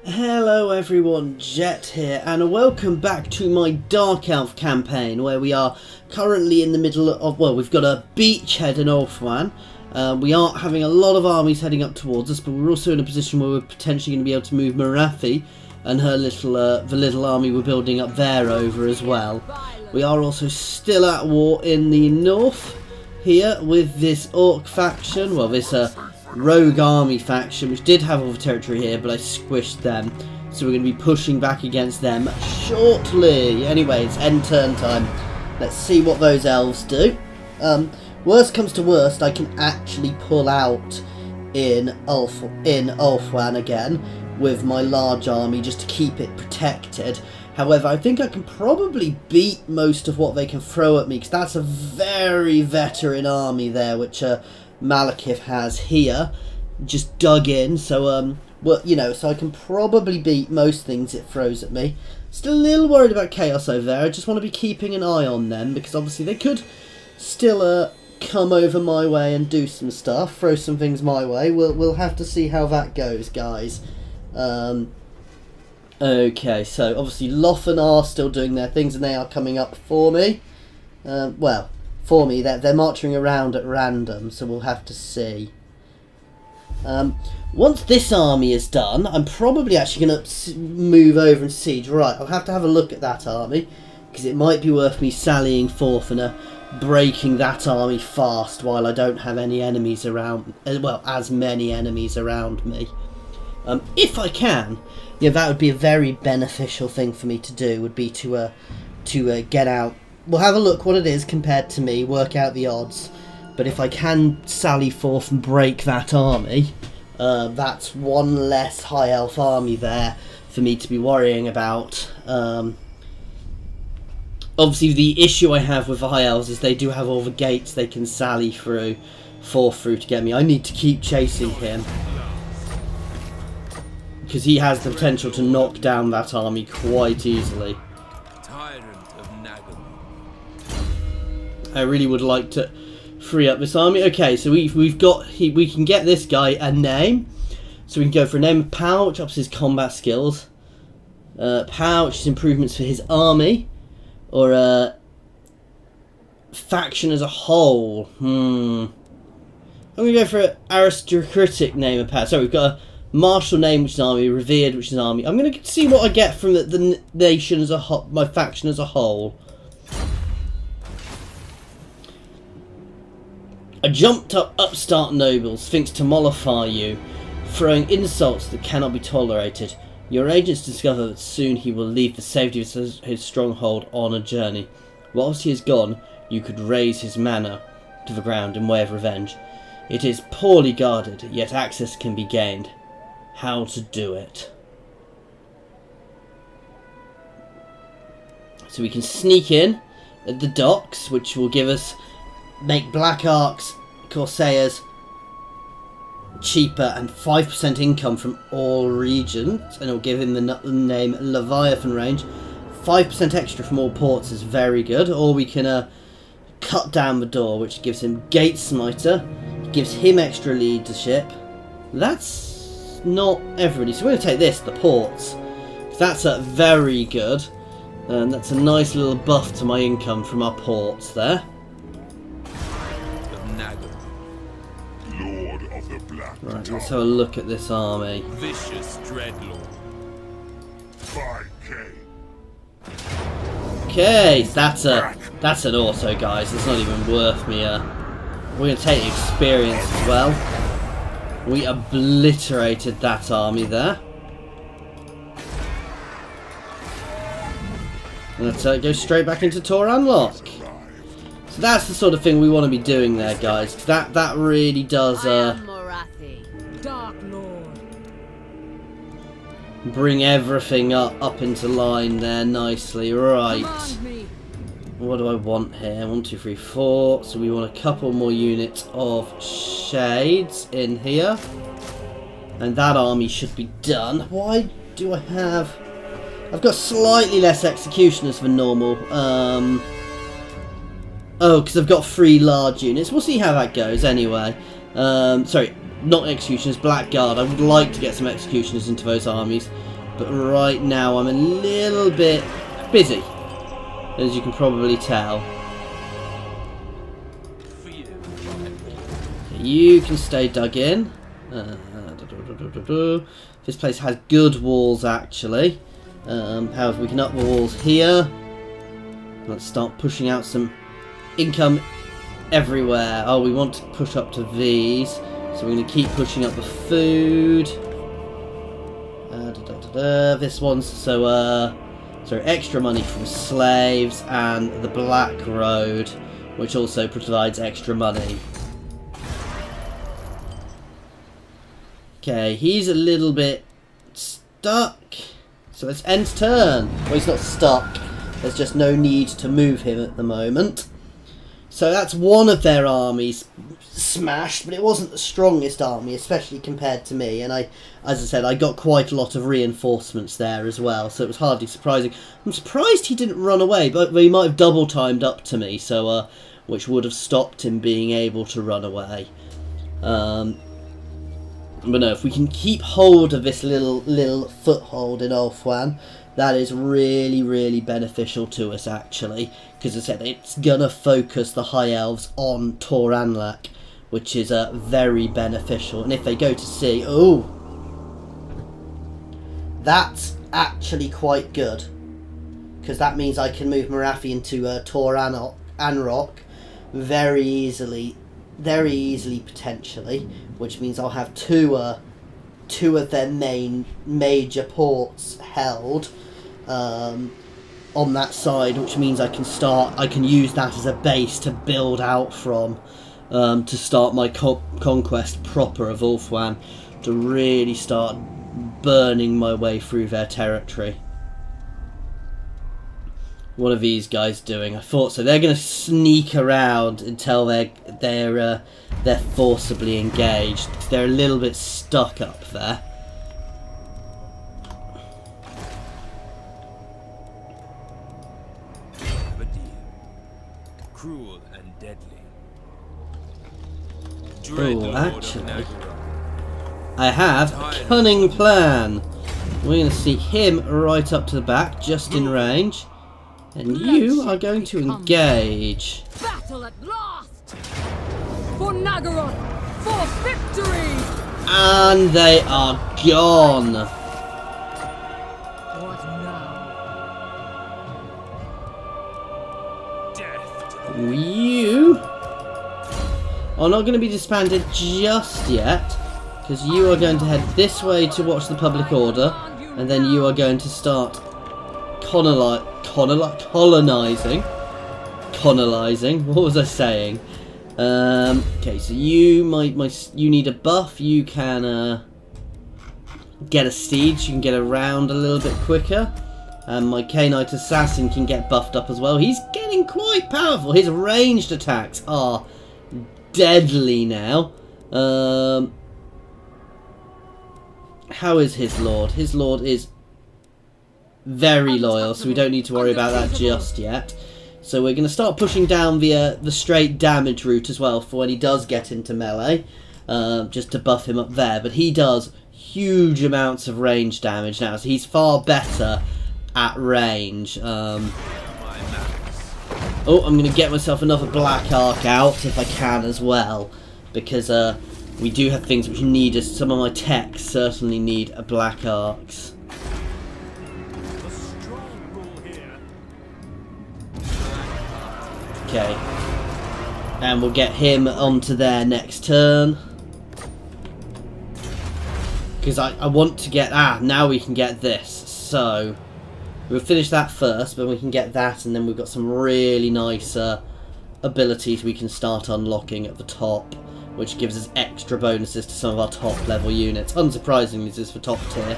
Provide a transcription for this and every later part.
Hello everyone, Jet here, and welcome back to my Dark Elf campaign, where we are currently in the middle of, well, we've got a beachhead in Ulthuan. We aren't having a lot of armies heading up towards us, but we're also in a position where we're potentially going to be able to move Marathi and her little, the little army we're building up there over as well. We are also still at war in the north here with this Orc faction, well, this rogue army faction, which did have all the territory here, but I squished them, so we're going to be pushing back against them shortly. Anyway, it's end turn time. Let's see what those elves do. Worst comes to worst, I can actually pull out in Ulthuan again with my large army just to keep it protected. However, I think I can probably beat most of what they can throw at me, because that's a very veteran army there, which Malekith has here, just dug in, so well, you know, so I can probably beat most things it throws at me. Still a little worried about Chaos over there. I just want to be keeping an eye on them, because obviously they could still come over my way and do some stuff, throw some things my way. We'll have to see how that goes, guys. Okay, so obviously Lothan are still doing their things, and they are coming up for me. Well, for me, they're marching around at random, so we'll have to see. Once this army is done, I'm probably actually going to move over and siege. Right, I'll have to have a look at that army, because it might be worth me sallying forth and breaking that army fast while I don't have any enemies around, well, as many enemies around me. If I can, yeah, that would be a very beneficial thing for me to do, would be to get out. We'll have a look what it is compared to me, work out the odds. But if I can sally forth and break that army, that's one less high elf army there for me to be worrying about. Obviously the issue I have with the high elves is they do have all the gates they can sally through, forth through to get me. I need to keep chasing him, because he has the potential to knock down that army quite easily. I really would like to free up this army. Okay, so we can get this guy a name. So we can go for a name of power, which ups his combat skills. Power, which is improvements for his army. Or faction as a whole. I'm going to go for an aristocratic name of power. So we've got a martial name, which is army. Revered, which is army. I'm going to see what I get from the nation as a whole, my faction as a whole. A jumped up upstart nobles thinks to mollify you, throwing insults that cannot be tolerated. Your agents discover that soon he will leave the safety of his stronghold on a journey. Whilst he is gone, you could raise his manor to the ground in way of revenge. It is poorly guarded, yet access can be gained. How to do it? So we can sneak in at the docks, which will give us, make Black Arcs, Corsairs cheaper, and 5% income from all regions, and it'll give him the name Leviathan range. 5% extra from all ports is very good. Or we can cut down the door, which gives him Gate Smiter, gives him extra leadership. That's not everybody, so we're going to take this, the ports. That's very good, and that's a nice little buff to my income from our ports there. Right, let's have a look at this army. Vicious Dreadlord. Okay, that's an auto, guys. It's not even worth me. We're going to take the experience as well. We obliterated that army there. Let's go straight back into Tor Anro. So that's the sort of thing we want to be doing there, guys. That really does Dark Lord. bring everything up into line there nicely. Right. What do I want here? 1, 2, 3, 4. So we want a couple more units of shades in here. And that army should be done. Why do I have... I've got slightly less executioners than normal. Oh, because I've got 3 large units. We'll see how that goes anyway. Sorry, not executioners, blackguard. I would like to get some executioners into those armies, but right now I'm a little bit busy, as you can probably tell. You can stay dug in. This place has good walls, actually. However, we can up the walls here. Let's start pushing out some income everywhere. Oh, we want to push up to these, so we're going to keep pushing up the food. This one's so extra money from slaves, and the Black Road, which also provides extra money. Okay, he's a little bit stuck, so let's end turn. Well, he's not stuck, there's just no need to move him at the moment. So that's one of their armies smashed, but it wasn't the strongest army, especially compared to me. And as I said, I got quite a lot of reinforcements there as well, so it was hardly surprising. I'm surprised he didn't run away, but he might have double timed up to me, so which would have stopped him being able to run away. But no, if we can keep hold of this little foothold in Ulthuan, that is really, really beneficial to us, actually. Because as I said, it's gonna focus the High Elves on Tor Anro, which is very beneficial. And if they go to sea, oh, that's actually quite good, because that means I can move Morathi into Tor Anro very easily potentially, which means I'll have two of their major ports held on that side, which means I can use that as a base to build out from, to start my conquest proper of Ulthuan, to really start burning my way through their territory. What are these guys doing? I thought so. They're going to sneak around until they're forcibly engaged. They're a little bit stuck up there. Cruel and deadly. Oh, actually, I have a cunning plan. We're going to see him right up to the back, just in range. And you are going to engage. Battle at last! For Nagaroth! For victory! And they are gone. What now? Death to You are not going to be disbanded just yet, because you are going to head this way to watch the public order, and then you are going to start colonizing. What was I saying? Okay, so you need a buff. You can get a siege. You can get around a little bit quicker. And my K-Knight Assassin can get buffed up as well. He's getting quite powerful. His ranged attacks are deadly now. How is his lord? His lord is very loyal, so we don't need to worry about that just yet. So we're going to start pushing down the straight damage route as well for when he does get into melee, just to buff him up there. But he does huge amounts of range damage now, so he's far better at range. Oh, I'm going to get myself another Black Arc out if I can as well, because we do have things which need us. Some of my techs certainly need a Black Arcs. Okay, and we'll get him onto there next turn, because I want to get, now we can get this, so we'll finish that first, but we can get that, and then we've got some really nice abilities we can start unlocking at the top, which gives us extra bonuses to some of our top level units. Unsurprisingly, this is for top tier.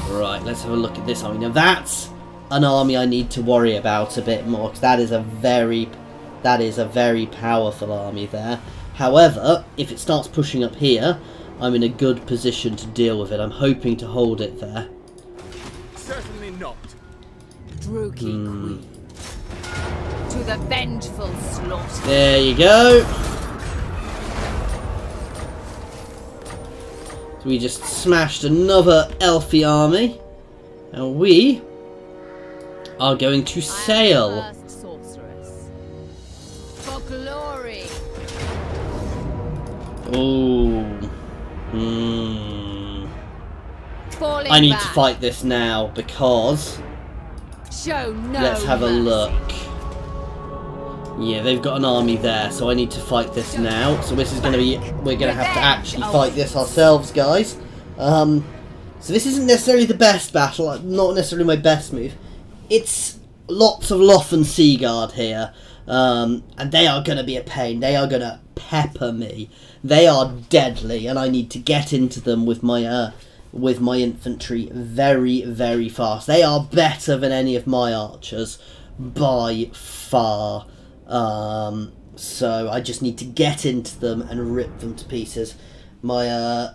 Right, let's have a look at this army. Now that's an army I need to worry about a bit more, because that is a very powerful army there. However, if it starts pushing up here, I'm in a good position to deal with it. I'm hoping to hold it there. Certainly not. Druki Queen. To the vengeful slaughter. There you go. So we just smashed another Elfie army. And we are going to sail. I am the first sorceress. For glory. Oh. Falling I need back. to fight this now because Show no let's have a mercy. look. Yeah, they've got an army there, so I need to fight this now. So this is going to be, we're going to have to actually fight this ourselves, guys. So this isn't necessarily the best battle, not necessarily my best move. It's lots of Loth and Seaguard here, and they are going to be a pain. They are going to pepper me. They are deadly, and I need to get into them with my infantry very, very fast. They are better than any of my archers by far. So I just need to get into them and rip them to pieces. My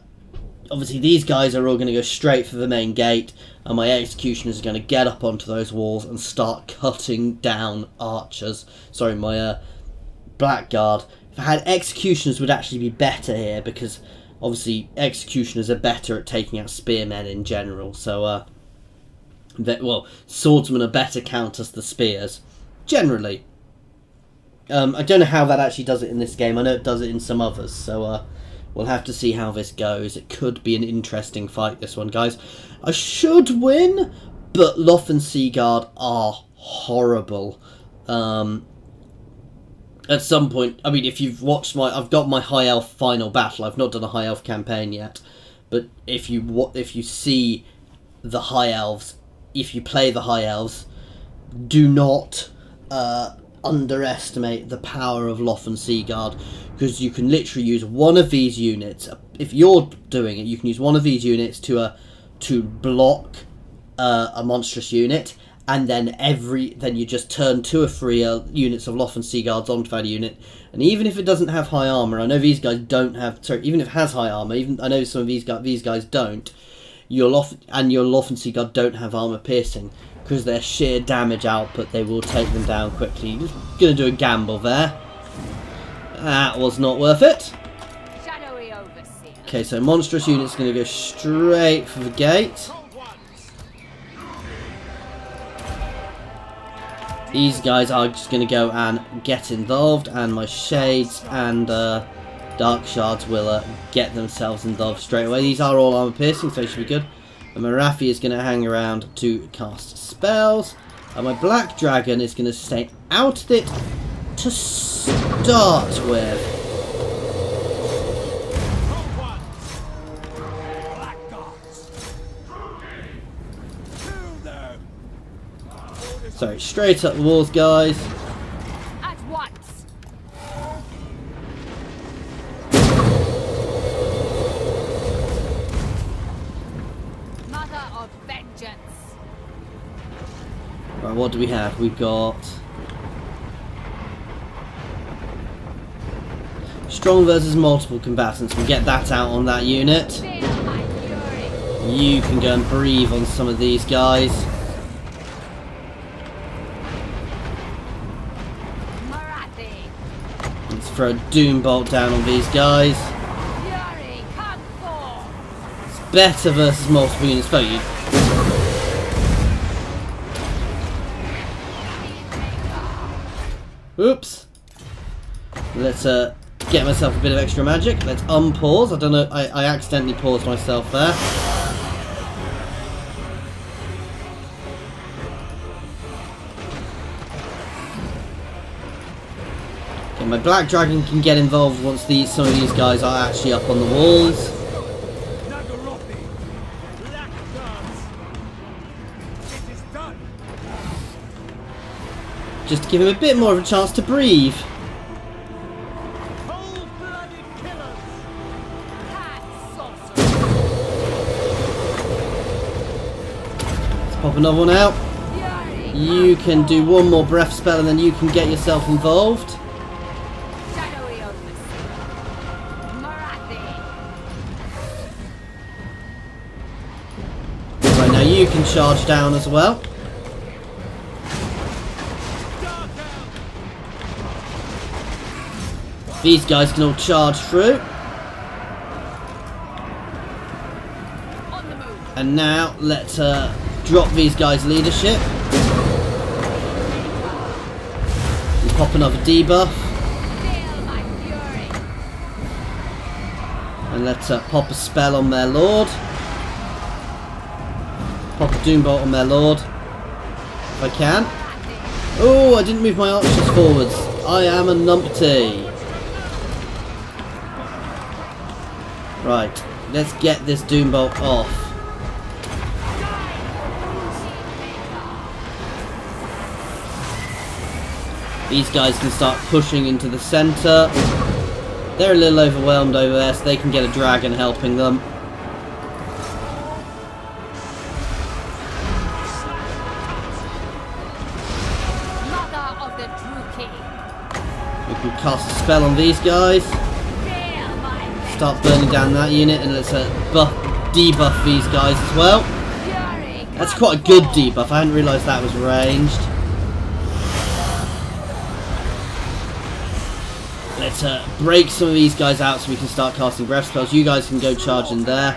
obviously these guys are all going to go straight for the main gate, and my executioners are going to get up onto those walls and start cutting down archers. Sorry, my blackguard. If I had executioners, would actually be better here, because obviously executioners are better at taking out spearmen in general. So well, swordsmen are better counters the spears generally. I don't know how that actually does it in this game. I know it does it in some others, so we'll have to see how this goes. It could be an interesting fight, this one, guys. I should win, but Loth and Seaguard are horrible. At some point, I mean, if you've watched I've got my High Elf final battle. I've not done a High Elf campaign yet, but if you see the High Elves, if you play the High Elves, do not underestimate the power of Loth and Seaguard, because you can literally use one of these units. If you're doing it, you can use one of these units to block a monstrous unit, and then you just turn 2 or 3 units of Loth and Seaguards onto that unit. And even if it doesn't have high armor, I know these guys don't have. Sorry, even if it has high armor, I know some of these guys don't. Your Loth and Seaguard don't have armor piercing, because their sheer damage output, they will take them down quickly. Just gonna do a gamble there. That was not worth it. Shadowy overseer. Okay, so monstrous unit's gonna go straight for the gate. These guys are just gonna go and get involved, and my shades and dark shards will get themselves involved straight away. These are all armor piercing, so they should be good. And my Raffi is going to hang around to cast spells. And my Black Dragon is going to stay out of it to start with. Sorry, straight up the walls, guys. At once. Mother of vengeance. Right, what do we have? We've got strong versus multiple combatants. We get that out on that unit. Feel my fury. You can go and breathe on some of these guys. Let's throw a Doom Bolt down on these guys. Fury, come forth. It's better versus multiple units. But you. Oops. Let's get myself a bit of extra magic. Let's unpause. I don't know. I accidentally paused myself there. Okay, my Black Dragon can get involved once some of these guys are actually up on the walls. Just to give him a bit more of a chance to breathe. Let's pop another one out. You can do one more breath spell and then you can get yourself involved. Shadowy overseer. Marathi. Right, now you can charge down as well. These guys can all charge through. And now let's drop these guys' leadership. And pop another debuff. Feel my fury. And let's pop a spell on their lord. Pop a Doombolt on their lord. If I can. Oh, I didn't move my archers forwards. I am a numpty. Right, let's get this Doombolt off. These guys can start pushing into the centre. They're a little overwhelmed over there, so they can get a dragon helping them. Mother of the True King. We can cast a spell on these guys. Feel my Start burning down that unit, and let's debuff these guys as well. fury. That's quite a good debuff. I hadn't realised that was ranged. Let's break some of these guys out so we can start casting breath spells. You guys can go charge in there.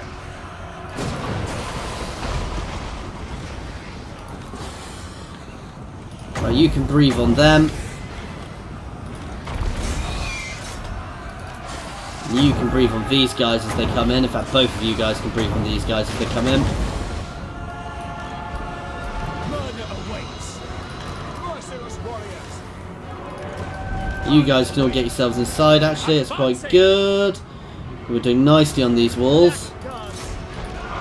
Right, you can breathe on them. You can breathe on these guys as they come in. In fact, both of you guys can breathe on these guys as they come in. Murder awaits. Merciless warriors. You guys can all get yourselves inside, actually. It's quite good. We're doing nicely on these walls.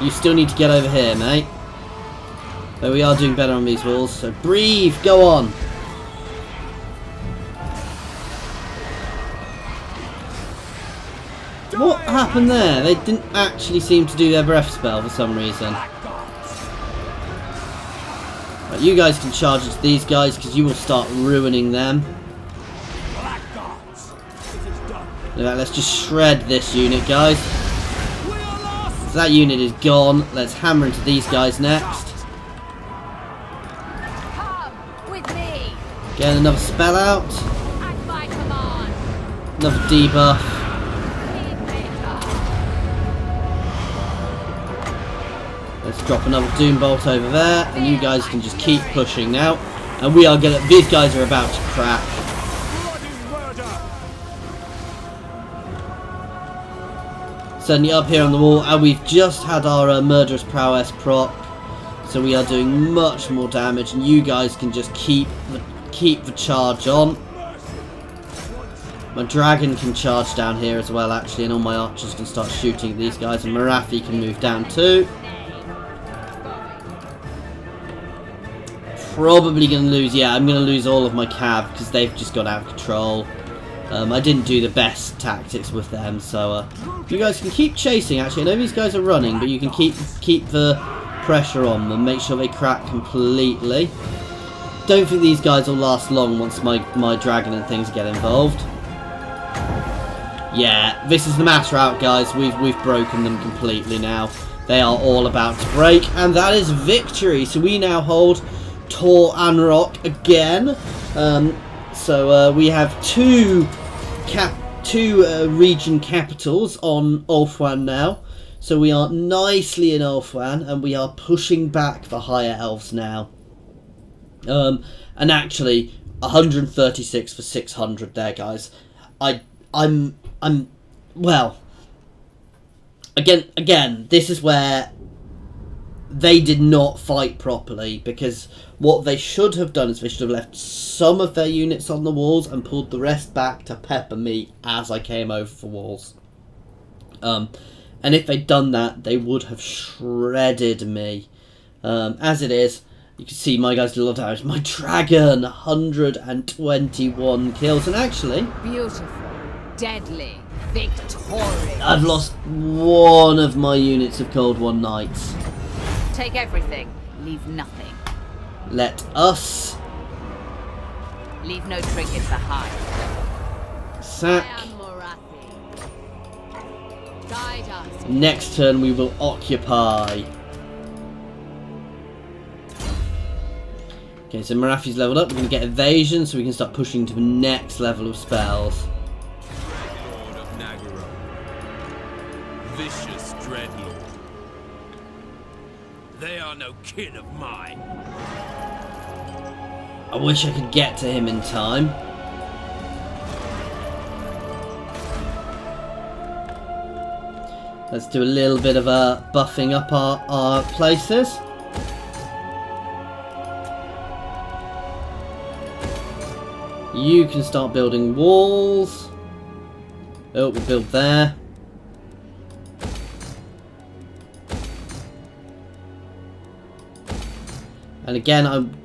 You still need to get over here, mate. But we are doing better on these walls. So breathe, go on. What happened there? They didn't actually seem to do their breath spell for some reason. Right, you guys can charge into these guys because you will start ruining them. Let's just shred this unit, guys. So that unit is gone. Let's hammer into these guys next. Come with me. Get another spell out. At my command. Another debuff. Kingmaker. Let's drop another Doombolt over there. And you guys can just keep pushing now. And we are gonna... These guys are about to crack. Certainly up here on the wall, and we've just had our murderous prowess proc, so we are doing much more damage, and you guys can just keep the charge on. My dragon can charge down here as well, actually, and all my archers can start shooting at these guys, and Marathi can move down too. Probably going to lose, yeah, I'm going to lose all of my cav because they've just got out of control. I didn't do the best tactics with them, so you guys can keep chasing. Actually, I know these guys are running, but you can keep the pressure on them. Make sure they crack completely. Don't think these guys will last long once my dragon and things get involved. Yeah, this is the mass route, guys. We've broken them completely now. They are all about to break, and that is victory. So we now hold Tor Anro again. So we have two region capitals on Ulthuan now. So we are nicely in Ulthuan, and we are pushing back the higher elves now. And actually, 136 for 600 there, guys. I'm well. Again, this is where they did not fight properly, because what they should have done is they should have left some of their units on the walls and pulled the rest back to pepper me as I came over the walls. And if they'd done that, they would have shredded me. As it is, you can see my guys did a lot of damage. My dragon, 121 kills, and actually, Beautiful, deadly, victorious. I've lost one of my units of Cold War Knights. Take everything, leave nothing. Let us Leave no trinket behind. sack. I am Morathi. Guide us. Next turn we will occupy. Okay, so Marathi's leveled up. We're going to get evasion, so we can start pushing to the next level of spells. Dreadlord of Nagaro. Vicious Dreadlord. They are no kin of mine. I wish I could get to him in time. Let's do a little bit of buffing up our places. You can start building walls. Oh, we build there. And again, I'm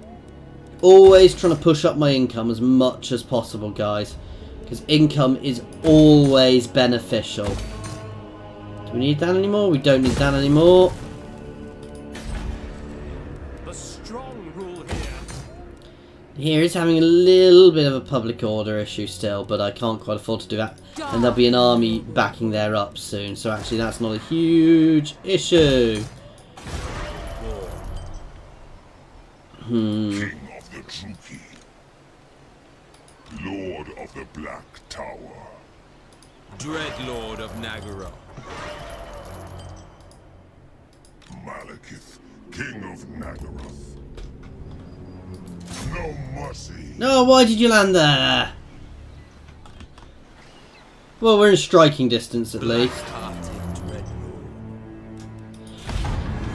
always trying to push up my income as much as possible, guys. Because income is always beneficial. Do we need that anymore? We don't need that anymore. The strong rule here. Here is having a little bit of a public order issue still, but I can't quite afford to do that. And there'll be an army backing there up soon, so actually that's not a huge issue. King of the Druki, Lord of the Black Tower, Dreadlord of Nagaro. Malekith, King of Nagaroth. No mercy. No, why did you land there? Well, we're in striking distance at least. Black-hearted Dreadlord.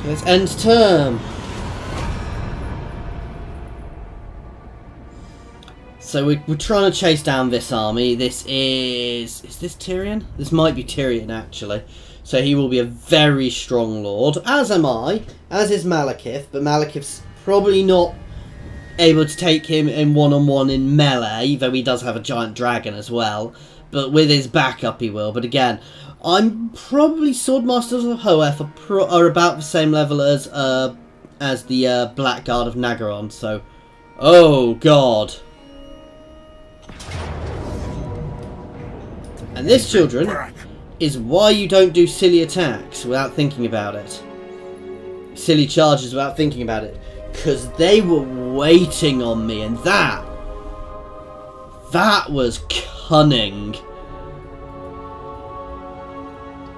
Let's end turn. So we're trying to chase down this army. This is this Tyrion? This might be Tyrion actually. So he will be a very strong lord, as am I, as is Malekith, but Malekith's probably not able to take him in one-on-one in melee, though he does have a giant dragon as well. But with his backup he will. But again, I'm probably Swordmasters of Hoeth are about the same level as the Blackguard of Nagaron. So, oh god. And this, children, is why you don't do silly attacks without thinking about it. Silly charges without thinking about it. Because they were waiting on me, and that was cunning.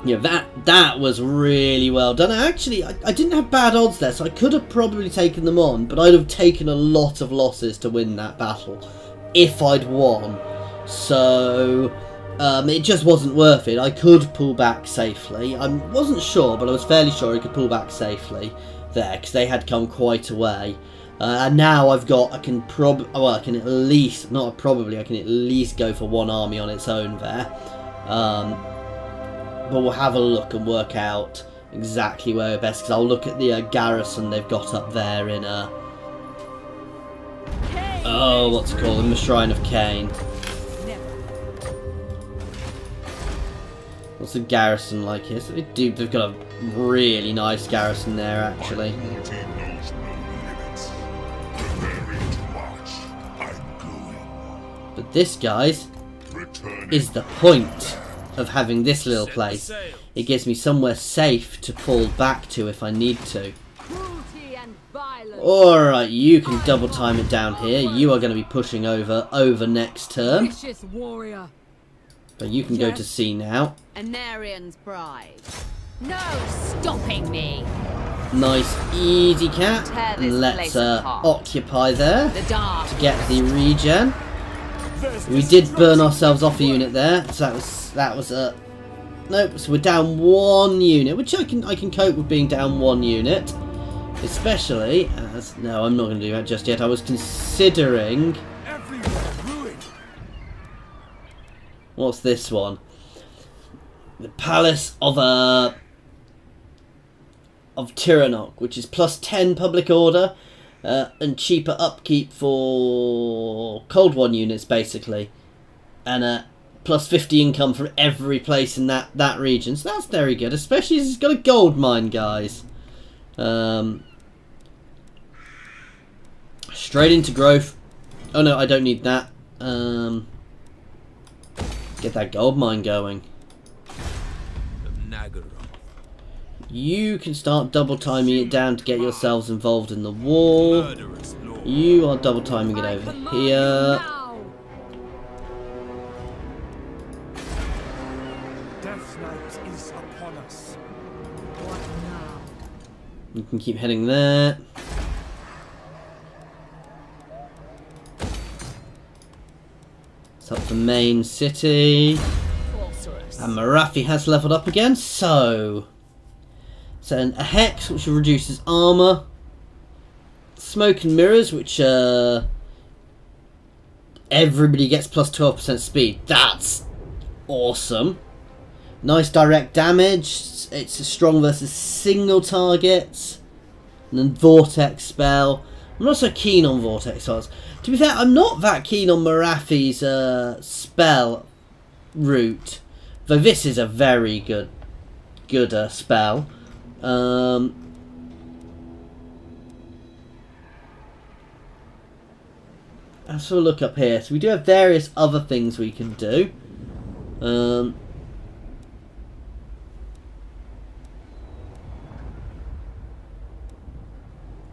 Yeah, that was really well done. Actually, I didn't have bad odds there, so I could have probably taken them on, but I'd have taken a lot of losses to win that battle if I'd won. So it just wasn't worth it. I could pull back safely. I wasn't sure, but I was fairly sure I could pull back safely there because they had come quite a way. And now I've got, I can at least go for one army on its own there. But we'll have a look and work out exactly where we're best, because I'll look at the garrison they've got up there in what's it called? In the Shrine of Cain. What's the garrison like here? So they've got a really nice garrison there, actually. But this, guys, is the point of having this little place. It gives me somewhere safe to fall back to if I need to. Alright, you can double time it down here. You are going to be pushing over next turn. But you can go to sea now. Anarian's bride. No stopping me. Nice, easy cat. And let's occupy there to get the regen. We did burn ourselves off a unit there, so that was nope. So we're down one unit, which I can cope with being down one unit, especially as no, I'm not going to do that just yet. I was considering. What's this one? The Palace of Tiranoc, which is +10 public order. And cheaper upkeep for Cold One units, basically, and +50 income for every place in that region. So that's very good, especially as it's got a gold mine, guys. Straight into growth. Oh no, I don't need that. Get that gold mine going. You can start double timing it down to get yourselves involved in the war. You are double timing it over here. Death Knight is upon us. What now? You can keep heading there. It's up the main city. And Marathi has leveled up again, so a hex which reduces armor, smoke and mirrors which everybody gets plus 12% speed. That's awesome. Nice direct damage. It's a strong versus single targets. And then vortex spell. I'm not so keen on vortex spells. To be fair, I'm not that keen on Marathi's spell route. Though this is a very good spell. Let's have a look up here. So we do have various other things we can do.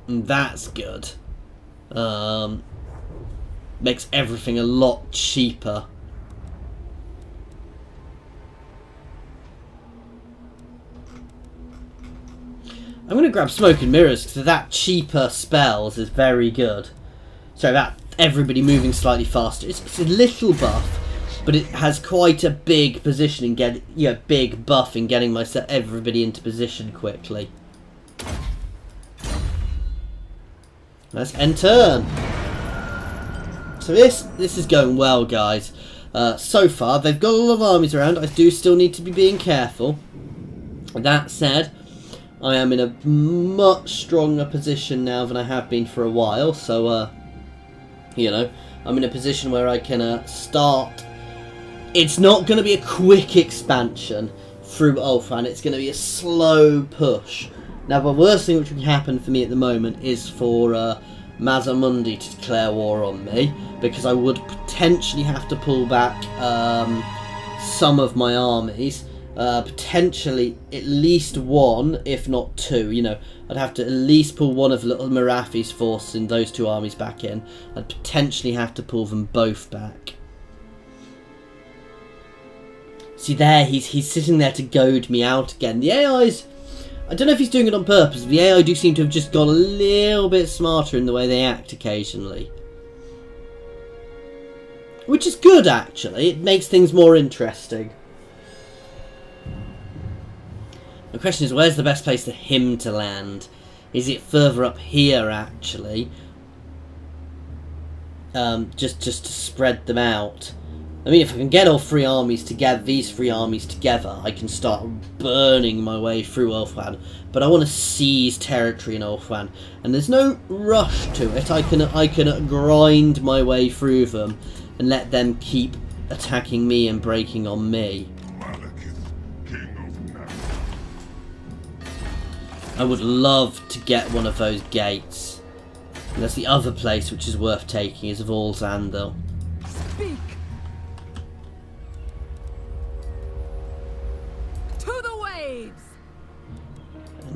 And that's good. Makes everything a lot cheaper. I'm going to grab Smoke and Mirrors because that cheaper spells is very good. So that everybody moving slightly faster. It's a little buff, but it has quite a big position in big buff in getting everybody into position quickly. Let's end turn. So this is going well, guys. So far, they've got a lot of armies around. I do still need to be being careful. That said, I am in a much stronger position now than I have been for a while. So, you know, I'm in a position where I can start. It's not going to be a quick expansion through Ulthuan. It's going to be a slow push. Now, the worst thing which can happen for me at the moment is for Mazamundi to declare war on me, because I would potentially have to pull back some of my armies, potentially at least one, if not two. You know, I'd have to at least pull one of little Marathi's forces in those two armies back in. I'd potentially have to pull them both back. See there, he's sitting there to goad me out again. The AI's, I don't know if he's doing it on purpose. The AI do seem to have just got a little bit smarter in the way they act occasionally. Which is good, actually. It makes things more interesting. The question is, where's the best place for him to land? Is it further up here, actually? Just to spread them out. I mean, if I can get all three armies together, these three armies together, I can start burning my way through Ulthuan. But I want to seize territory in Ulthuan, and there's no rush to it. I can grind my way through them and let them keep attacking me and breaking on me. Malekith, King of Naga. I would love to get one of those gates. And that's the other place which is worth taking, is Volzandil. Speak.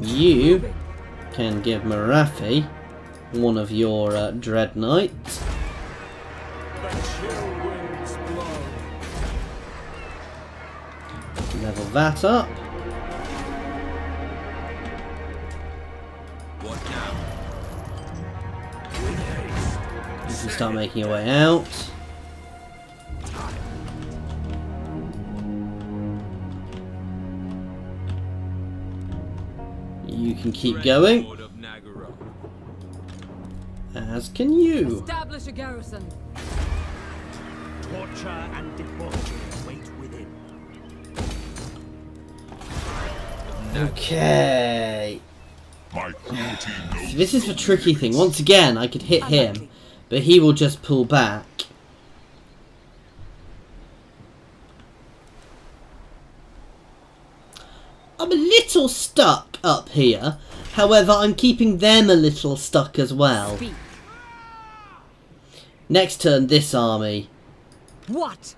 You can give Marathi one of your Dread Knights. Level that up. What now? You can start making your way out. You can keep going, as can you. Establish a garrison. Torture and debauchery wait within. Okay. My cruelty knows So this is the tricky thing. Once again, I could hit him, but he will just pull back. I'm a little stuck up here. However, I'm keeping them a little stuck as well. Speak. Next turn, this army. What?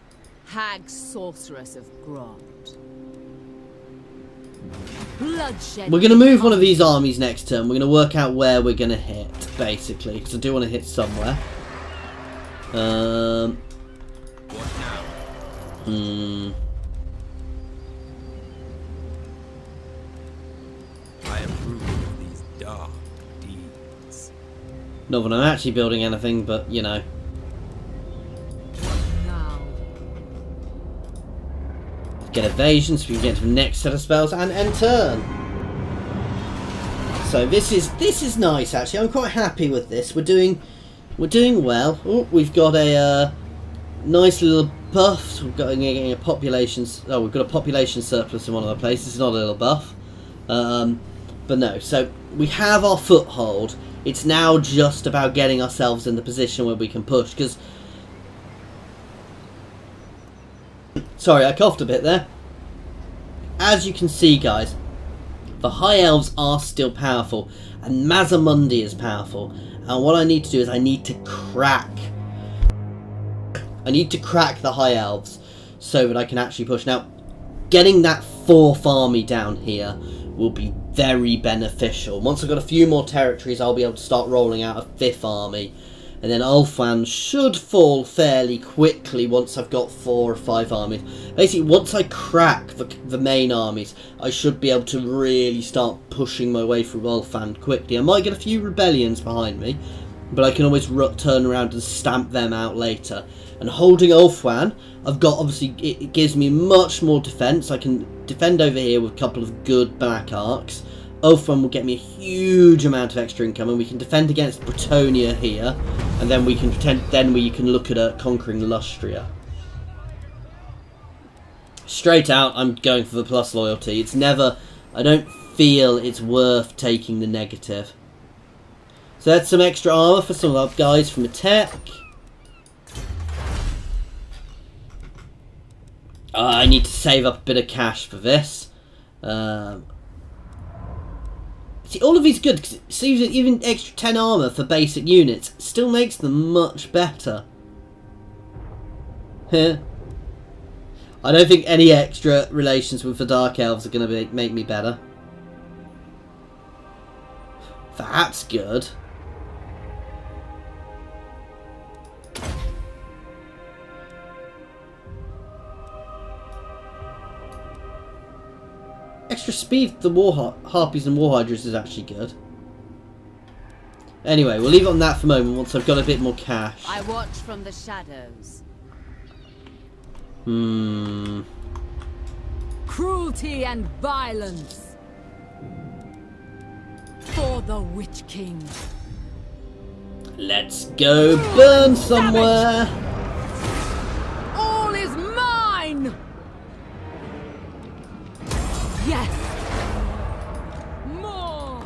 Hag sorceress of Grond. Bloodshed. We're going to move one of these armies next turn. We're going to work out where we're going to hit, basically. Because I do want to hit somewhere. What now? I approve of these dark deeds. Not that I'm actually building anything, but you know. Now. Get evasion so we can get to the next set of spells and end turn. So this is nice actually. I'm quite happy with this. We're doing well. Oh, we've got a nice little buff. We've got getting a population. Oh, we've got a population surplus in one of the places. It's not a little buff, but no. So we have our foothold. It's now just about getting ourselves in the position where we can push. Because, sorry, I coughed a bit there. As you can see, guys, the High Elves are still powerful, and Mazamundi is powerful. And what I need to do is I need to crack the High Elves so that I can actually push. Now, getting that 4th army down here will be very beneficial. Once I've got a few more territories, I'll be able to start rolling out a 5th army. And then Ulfan should fall fairly quickly once I've got 4 or 5 armies. Basically, once I crack the main armies, I should be able to really start pushing my way through Ulfan quickly. I might get a few rebellions behind me, but I can always turn around and stamp them out later. And holding Ulfwan, I've got, obviously, it gives me much more defense. I can defend over here with a couple of good black arcs. Ulfwan will get me a huge amount of extra income, and we can defend against Bretonia here, and then we can look at conquering Lustria. Straight out, I'm going for the plus loyalty. It's never, I don't feel it's worth taking the negative. So that's some extra armor for some of our guys from attack. I need to save up a bit of cash for this. See, all of these good, because it seems that even extra 10 armor for basic units still makes them much better. I don't think any extra relations with the Dark Elves are going to make me better. That's good. Extra speed for the Harpies and War Hydras is actually good. Anyway, we'll leave it on that for a moment once I've got a bit more cash. I watch from the shadows. Cruelty and violence. For the Witch King. Let's go burn somewhere. All is mine. Yes. More.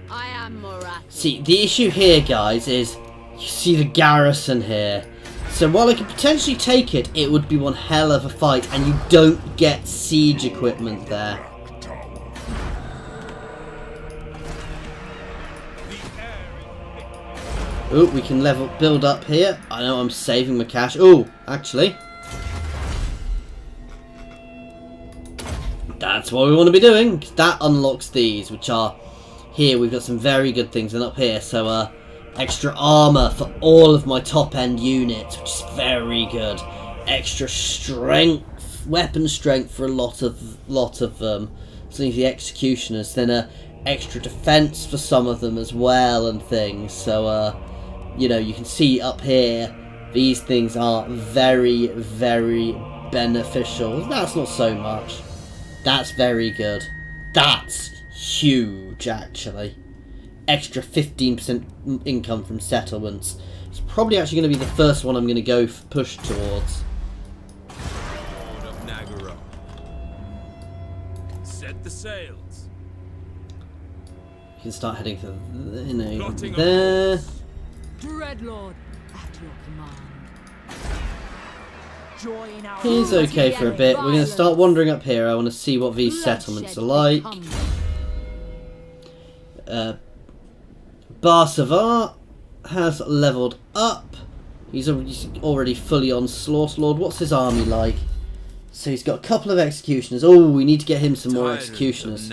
I am Morat. See, the issue here, guys, is you see the garrison here. So while I could potentially take it, it would be one hell of a fight, and you don't get siege equipment there. Oh, we can build up here. I know I'm saving my cash. Oh, actually, that's what we want to be doing. That unlocks these, which are here. We've got some very good things, and up here, so extra armor for all of my top end units, which is very good. Extra strength, weapon strength for a lot of them. Some of the executioners, then extra defense for some of them as well, and things. So you know, you can see up here, these things are very, very beneficial. That's not so much. That's very good. That's huge, actually. Extra 15% income from settlements. It's probably actually going to be the first one I'm going to go push towards. Lord of Nagara. Set the sails. You can start heading for, you know, Plotting there. Dreadlord, at your command. Join our He's okay for a bit. We're going to start wandering up here. I want to see what these settlements are like. Barsavar has leveled up. He's already fully on Slaughter Lord. What's his army like? So he's got a couple of executioners. Oh, we need to get him some more executioners.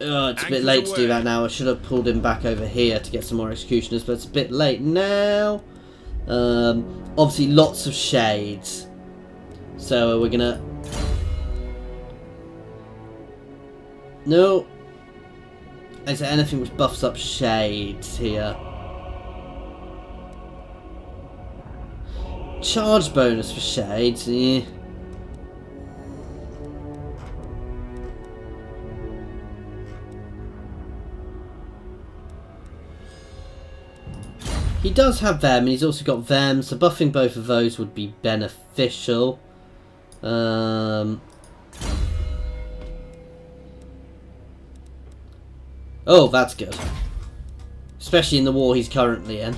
Oh, it's a bit late to do that now. I should have pulled him back over here to get some more executioners, but it's a bit late now. Obviously, lots of shades. So we're gonna. No. Is there anything which buffs up shades here? Charge bonus for shades, yeah. He does have them, and he's also got them, so buffing both of those would be beneficial. Oh, that's good. Especially in the war he's currently in.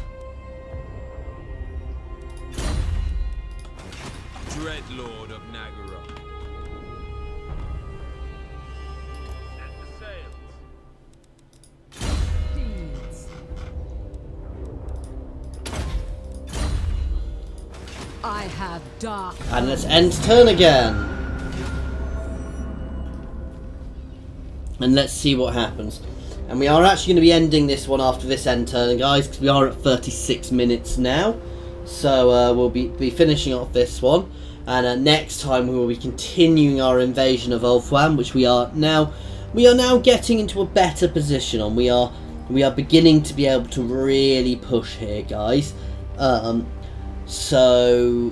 Dread Lord of Nagara. Set the sails. Deeds. I have dark. And let's end turn again. And let's see what happens. And we are actually going to be ending this one after this end turn, guys, because we are at 36 minutes now. So we'll be finishing off this one. And next time we will be continuing our invasion of Ulthuan, which we are now getting into a better position on. We are beginning to be able to really push here, guys. So,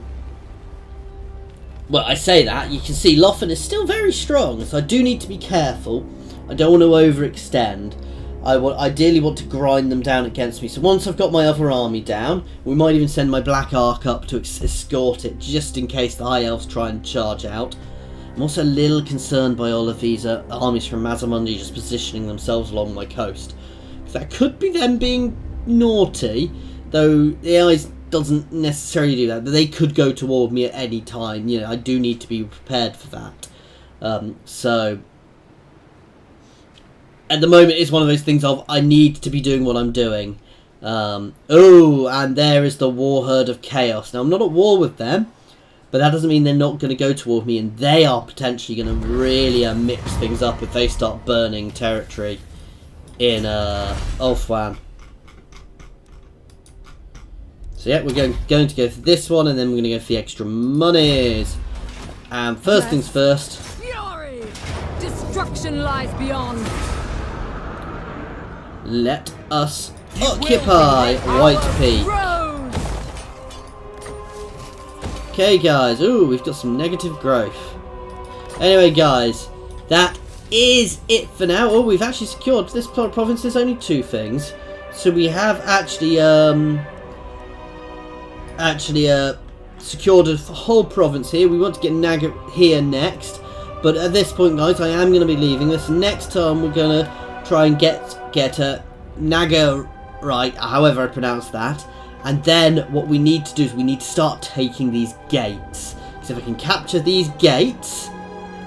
well, I say that, you can see Lothar is still very strong, so I do need to be careful. I don't want to overextend. I ideally want to grind them down against me. So once I've got my other army down, we might even send my Black Ark up to escort it, just in case the High Elves try and charge out. I'm also a little concerned by all of these armies from Mazamundi just positioning themselves along my coast. That could be them being naughty, though the AIs doesn't necessarily do that. They could go toward me at any time. You know, I do need to be prepared for that. So at the moment, it's one of those things of I need to be doing what I'm doing. Oh, and there is the War Herd of Chaos. Now, I'm not at war with them, but that doesn't mean they're not going to go toward me, and they are potentially going to really mix things up if they start burning territory in Ulthuan. So yeah, we're going to go for this one, and then we're going to go for the extra monies. And first things first. Fury! Destruction lies beyond. Let us occupy White Peak. Rose! Okay, guys. Ooh, we've got some negative growth. Anyway, guys, that is it for now. Oh, we've actually secured this province. There's only 2 things, so we have actually secured a whole province here. We want to get Naga here next, but at this point, guys, I am going to be leaving this. Next time, we're going to try and get Naga right, however I pronounce that. And then what we need to do is we need to start taking these gates. Because if I can capture these gates,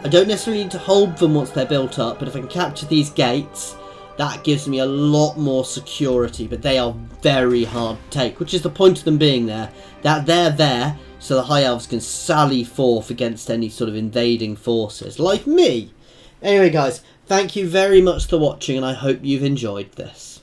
I don't necessarily need to hold them once they're built up, but if I can capture these gates, that gives me a lot more security. But they are very hard to take, which is the point of them being there. That they're there so the High Elves can sally forth against any sort of invading forces, like me. Anyway, guys, thank you very much for watching, and I hope you've enjoyed this.